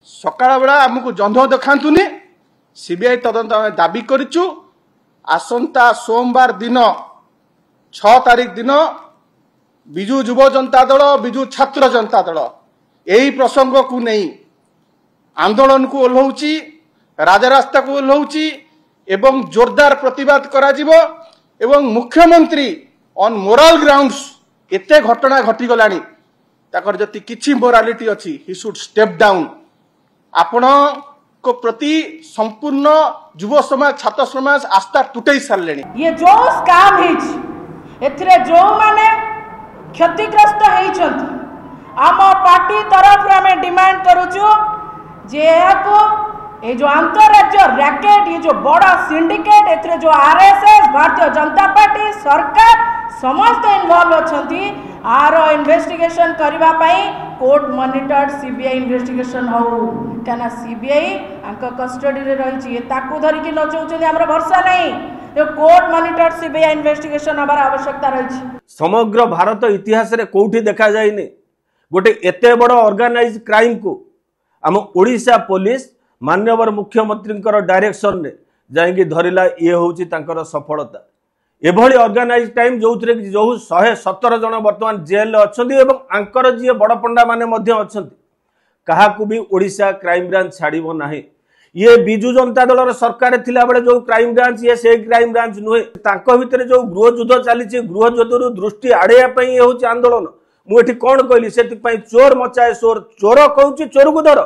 सकाळ बेला आमको जंध देखातुनि सीबीआई तदंत दाबी करिचु। आसंता सोमवार दिन 6 तारिख दिन बिजु युव जनता दल बिजु छात्र जनता दल यही प्रसंग को नहीं आंदोलन को ओह्लौची राजरास्ता को ओह्लौची एवं जोरदार प्रतिवाद करा जिवो एवं मुख्यमंत्री ऑन मोराल ग्राउंड्स एते घटना घटी गलानी ताकर जति किछि मोरालिटी अछि ही शुड स्टेप डाउन। आपण को प्रति संपूर्ण युव समाज छात्र समाज आस्था टूटे सारे। ये जो स्कैम एथिरे जो माने क्षतिग्रस्त होइछंती आम पार्टी तरफ आम डिमांड करूछु जे को ये जो अंतरराज्य रैकेट ये जो बड़ा सिंडिकेट एथिरे जो आरएसएस भारतीय जनता पार्टी सरकार समस्त इन्वॉल्व अछंती आर इन्वेस्टिगेशन करबा पई कोर्ट मॉनिटर्ड सीबीआई इन्वेस्टिगेशन हो कना सीबीआई अंक कस्टडी रे रही छी ताकू धरि कि नचौछन हमर भरोसा नहीं यो कोर्ट मॉनिटर्ड सीबीआई इन्वेस्टिगेशन हमार आवश्यकता रही छी। समग्र भारत इतिहास रे कोठी देखा जायनी गोटे एते बड़ ऑर्गेनाइज क्राइम को आम ओडिशा पुलिस माननीय मुख्यमंत्री डायरेक्शन ने जाइए धरला ये होची तांकर सफलता। एभली ऑर्गेनाइज टाइम जो जो 117 जन बर्तमान जेल अच्छी आंकर जी बड़ पंडा माने क्या भी ओडिशा क्राइम ब्रांच छाड़ब ना। ये बिजु जनता दल सरकार थिला बेले जो क्राइम ब्रांच ये से क्राइम ब्रांच नुहे तांको भितर जो गृह युद्ध चली गृह युद्ध दृष्टि आड़ेया ये हूँ आंदोलन मुझे कौन कहली से चोर मचाए चोर चोर कहूँ चोर को धर।